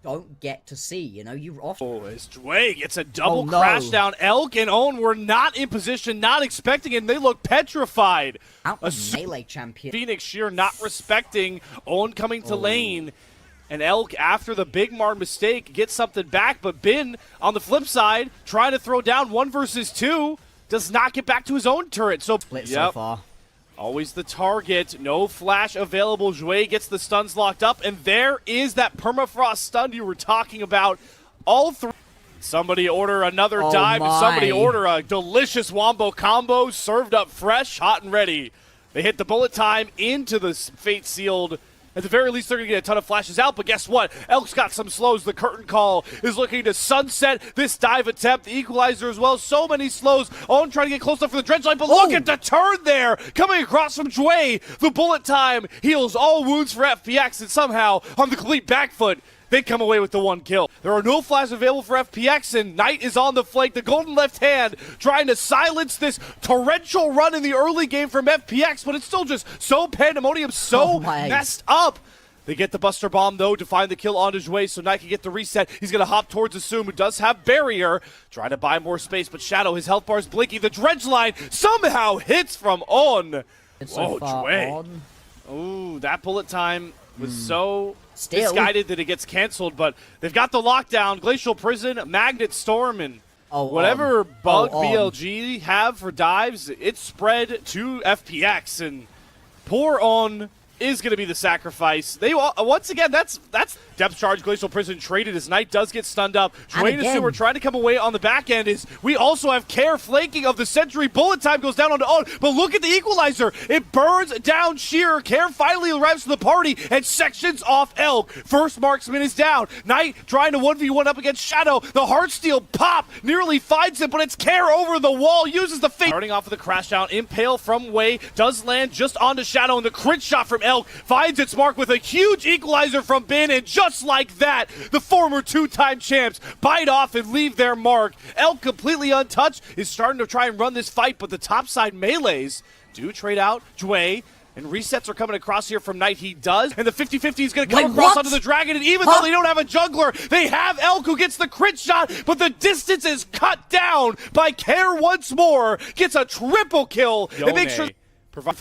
don't get to see. You know, you often. Oh, as Dway gets a double crash down. Elk and Owen were not in position, not expecting it, and they look petrified. Out of melee champion. Phoenix Sheer not respecting Owen coming to lane. And Elk, after the Big Mar mistake, gets something back, but Bin, on the flip side, trying to throw down 1 versus 2, does not get back to his own turret. So, so far. Always the target. No flash available. Jouet gets the stuns locked up, and there is that permafrost stun you were talking about. All three. Somebody order another dive, and somebody order a delicious wombo combo served up fresh, hot and ready. They hit the bullet time into the fate-sealed. At the very least, they're going to get a ton of flashes out, but guess what? Elk's got some slows. The curtain call is looking to sunset this dive attempt. The equalizer as well. So many slows. Owen trying to get close enough for the dredge line, but look at the turn there. Coming across from Jouet. The bullet time heals all wounds for FPX, and somehow, on the complete back foot, they come away with the 1 kill. There are no flashes available for FPX, and Knight is on the flank. The golden left hand trying to silence this torrential run in the early game from FPX, but it's still just so pandemonium, so messed up. They get the Buster Bomb, though, to find the kill on Jouet, so Knight can get the reset. He's going to hop towards Assume, who does have barrier. Trying to buy more space, but Shadow, his health bar is blinking. The dredge line somehow hits from On. So Jouet. Ooh, that bullet time was so misguided that it gets canceled, but they've got the lockdown, Glacial Prison, Magnet Storm, and whatever bug BLG have for dives, it's spread to FPX, and poor On is going to be the sacrifice. They once again, that's depth charge. Glacial Prison traded as Knight does get stunned up. Dwayne and Sue are trying to come away on the back end. We also have Care flanking of the Sentry. Bullet time goes down onto On, but look at the equalizer. It burns down Sheer. Care finally arrives to the party and sections off Elk. First marksman is down. Knight trying to 1v1 up against Shadow. The Heartsteel pop nearly finds it, but it's Care over the wall. Uses the fake. Starting off with a crash down. Impale from Way does land just onto Shadow, and the crit shot from Elk finds its mark with a huge equalizer from Bin, and just like that, the former 2-time champs bite off and leave their mark. Elk, completely untouched, is starting to try and run this fight, but the topside melees do trade out Jouet, and resets are coming across here from Knight. He does, and the 50-50 is going to come across onto the Dragon, and even though they don't have a jungler, they have Elk, who gets the crit shot, but the distance is cut down by Care once more, gets a triple kill, and makes sure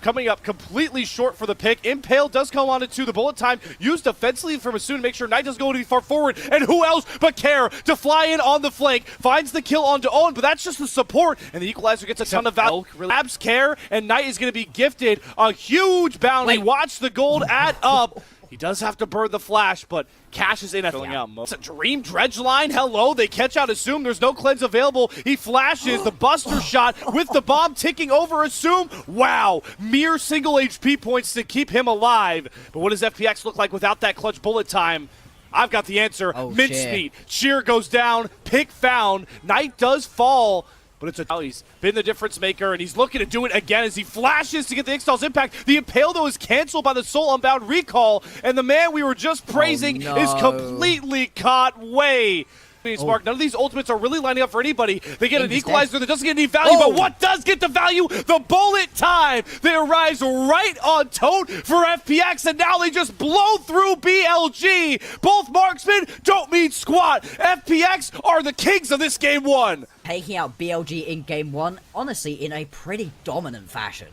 coming up completely short for the pick. Impale does come on it too. The bullet time used offensively from Asun to make sure Knight doesn't go too far forward. And who else but Care to fly in on the flank. Finds the kill onto Owen, but that's just the support. And the equalizer gets a ton of value. Grabs Care, and Knight is going to be gifted a huge bounty. Watch the gold add up. He does have to burn the flash, but Cash is in at filling out. It's a Dream Dredge line. Hello, they catch out Assume. There's no cleanse available. He flashes the Buster shot with the bomb ticking over Assume. Wow, mere single HP points to keep him alive. But what does FPX look like without that clutch bullet time? I've got the answer. Mincemeat. Sheer goes down. Pick found. Knight does fall. But he's been the difference maker, and he's looking to do it again as he flashes to get the Ixtal's impact. The Impale, though, is canceled by the Soul Unbound recall, and the man we were just praising is completely caught way. None of these ultimates are really lining up for anybody. They get an equalizer that doesn't get any value, but what does get the value? The bullet time that arrives right on tote for FPX, and now they just blow through BLG. Both marksmen don't mean squat. FPX are the kings of this game 1. Taking out BLG in game 1, honestly, in a pretty dominant fashion.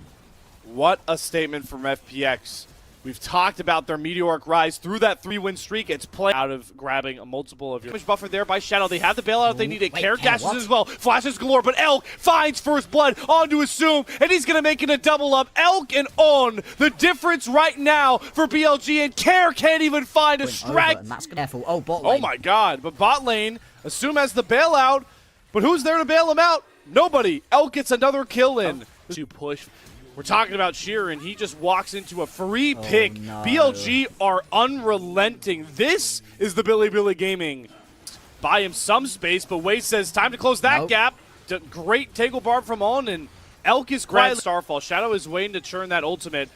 What a statement from FPX. We've talked about their meteoric rise through that 3-win streak. It's playing out of grabbing a multiple of your damage buffer there by Shadow. They have the bailout if they need it. Care dashes as well. Flashes galore, but Elk finds first blood onto Assume, and he's going to make it a double up. Elk and On, the difference right now for BLG, and Care can't even find a strike. Oh my god, but bot lane, Assume has the bailout, but who's there to bail him out? Nobody. Elk gets another kill in. To push. We're talking about Sheer, and he just walks into a free pick. BLG are unrelenting. This is the Bilibili Gaming. Buy him some space, but Wade says time to close that gap. Great Tangle Barb from On, and Elk is quiet. Starfall. Shadow is waiting to churn that ultimate.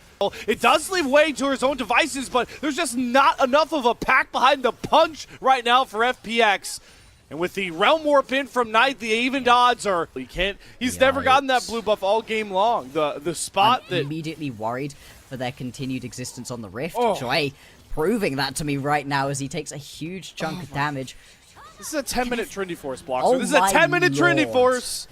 It does leave Wade to his own devices, but there's just not enough of a pack behind the punch right now for FPX. And with the Realm Warp in from Knight, the even odds are he's never gotten that blue buff all game long. The spot I'm immediately worried for their continued existence on the Rift. Jouet proving that to me right now as he takes a huge chunk of damage. This is a 10-minute Trinity Force block. Oh, so this is a 10-minute Trinity Lord. Force.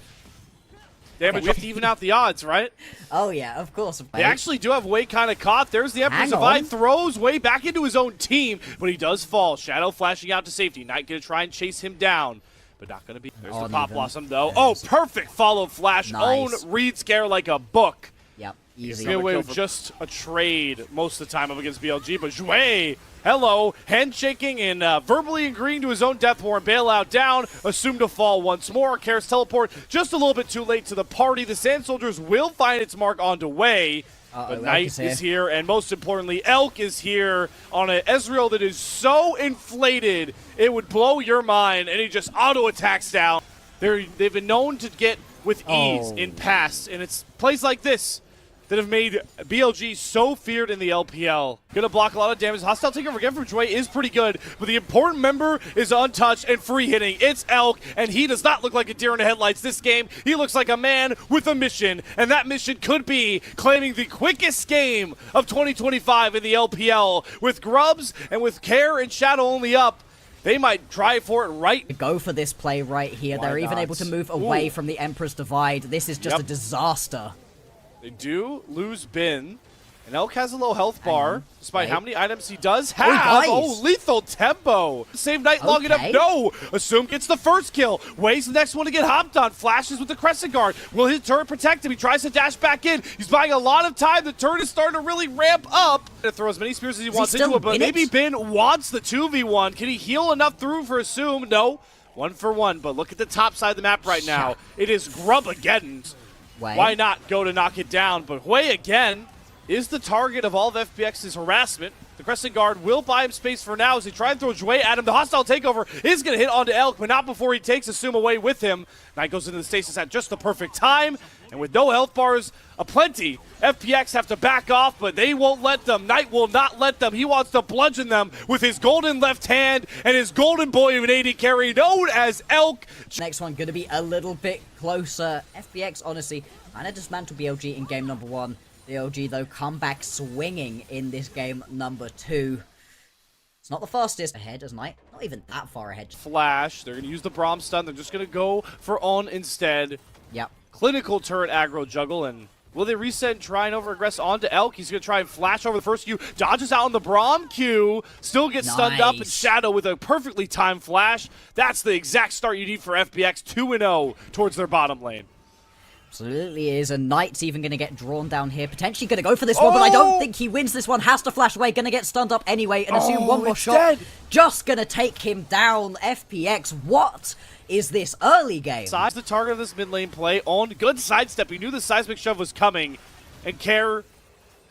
Damage, we have to even out the odds, right? Oh yeah, of course. They actually do have Wei kind of caught. There's the Emperor's Divide, throws Wei back into his own team, but he does fall. Shadow flashing out to safety. Knight gonna try and chase him down, but not gonna be. There's the Pop Blossom though. Oh, perfect follow flash. Nice. Own read scare like a book. Yep, easy. Get away with just a trade most of the time up against BLG, but Zhui, hello, handshaking and verbally agreeing to his own death warrant. Bailout down, assumed to fall once more. Karis teleport just a little bit too late to the party. The Sand Soldiers will find its mark on Wei, but Knight is here, and most importantly, Elk is here on an Ezreal that is so inflated it would blow your mind, and he just auto attacks down. They've been known to get with ease in past, and it's plays like this that have made BLG so feared in the LPL. Gonna block a lot of damage. Hostile takeover again from Zhui is pretty good, but the important member is untouched and free hitting. It's Elk, and he does not look like a deer in the headlights this game. He looks like a man with a mission, and that mission could be claiming the quickest game of 2025 in the LPL. With Grubs and with Care and Shadow only up, they might try for it right. Go for this play right here. They're even able to move away from the Emperor's Divide. This is just a disaster. They do lose Bin, and Elk has a low health bar, despite how many items he does have. Oh, lethal tempo. Save Knight long enough. No. Assume gets the first kill. Wei's the next one to get hopped on. Flashes with the Crescent Guard. Will his turret protect him? He tries to dash back in. He's buying a lot of time. The turret is starting to really ramp up. To throw as many spears as he wants into it, but maybe Bin wants the 2v1. Can he heal enough through for Assume? No. 1-for-1, but look at the top side of the map right now. It is Grub again. Why not go to knock it down? But Wei again is the target of all of FPX's harassment. The Crescent Guard will buy him space for now as they try and throw Zhui at him. The hostile takeover is going to hit onto Elk, but not before he takes Assume away with him. Knight goes into the stasis at just the perfect time, and with no health bars aplenty, FPX have to back off, but they won't let them. Knight will not let them. He wants to bludgeon them with his golden left hand and his golden boy of an AD carry known as Elk. Next one going to be a little bit closer. FPX, honestly, kind of dismantled BLG in game number 1. BLG, though, come back swinging in this game number 2. It's not the fastest ahead as Knight. Not even that far ahead. Flash. They're going to use the Braum stun. They're just going to go for On instead. Yep. Clinical turret aggro juggle, and will they reset and try and over-aggress onto Elk? He's going to try and flash over the first Q. Dodges out on the Braum Q. Still gets stunned up, and Shadow with a perfectly timed flash. That's the exact start you need for FPX. 2-0 towards their bottom lane. Absolutely is, and Knight's even going to get drawn down here. Potentially going to go for this one, but I don't think he wins this one. Has to flash away, going to get stunned up anyway, and Assume one more shot. Just going to take him down. FPX, what is this early game? Side's the target of this mid lane play. On good sidestep. He knew the seismic shove was coming, and Care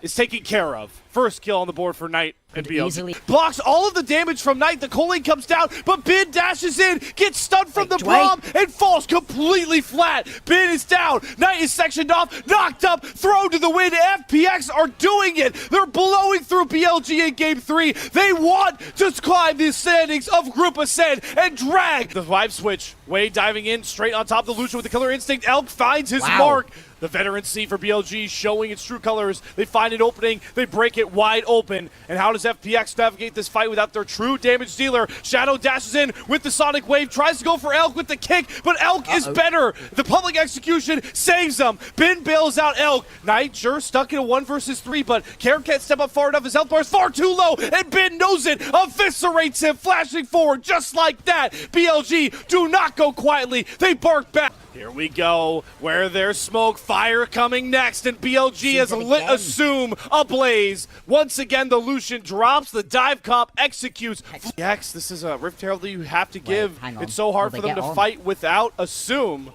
is taken care of. First kill on the board for Knight and BLG. Blocks all of the damage from Knight. The Colleen comes down, but Bin dashes in, gets stunned from the Braum, and falls completely flat. Bin is down. Knight is sectioned off, knocked up, thrown to the wind. FPX are doing it. They're blowing through BLG in game 3. They want to climb the standings of Group Ascend and drag the vibe switch. Wei diving in straight on top of the Lucian with the Killer Instinct. Elk finds his mark. The veterancy for BLG showing its true colors. They find an opening. They break it wide open. And how does FPX navigate this fight without their true damage dealer? Shadow dashes in with the Sonic Wave. Tries to go for Elk with the kick, but Elk is better. The public execution saves them. Bin bails out Elk. Knight sure stuck in a 1 versus 3, but Care can't step up far enough. His health bar is far too low, and Bin knows it. Eviscerates him, flashing forward just like that. BLG do not go quietly. They bark back. Here we go, where there's smoke, fire coming next, and BLG has lit Assume ablaze. Once again, the Lucian drops, the dive comp executes. X, this is a Rift Herald that you have to give. It's so hard for them to fight without Assume.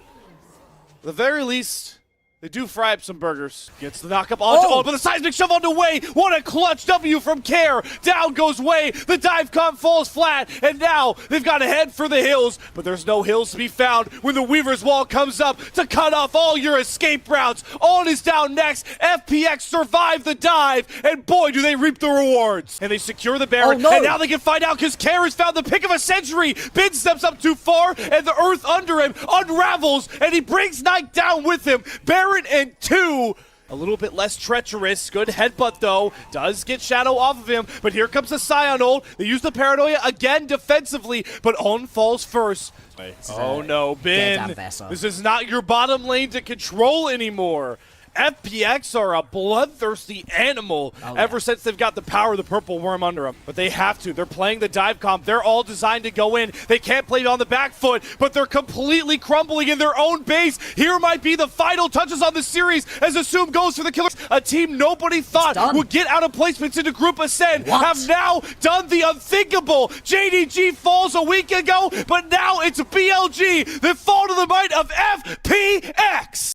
At the very least, they do fry up some burgers. Gets the knock-up onto but the seismic shove onto Wei. What a clutch W from Care. Down goes Wei. The dive comp falls flat, and now they've got to head for the hills, but there's no hills to be found when the Weaver's Wall comes up to cut off all your escape routes. On is down next. FPX survive the dive, and boy, do they reap the rewards. And they secure the Baron, and now they can find out because Care has found the pick of a century. Bin steps up too far, and the earth under him unravels, and he brings Knight down with him. Baron and 2, a little bit less treacherous. Good headbutt, though. Does get Shadow off of him, but here comes the Scion ult. They use the Paranoia again defensively, but On falls first. Oh no, Bin. This is not your bottom lane to control anymore. FPX are a bloodthirsty animal ever since they've got the power of the purple worm under them. But they have to. They're playing the dive comp. They're all designed to go in. They can't play on the back foot, but they're completely crumbling in their own base. Here might be the final touches on the series as Assume goes for the killer. A team nobody thought would get out of placements into Group Ascend have now done the unthinkable. JDG falls a week ago, but now it's BLG that fall to the might of FPX.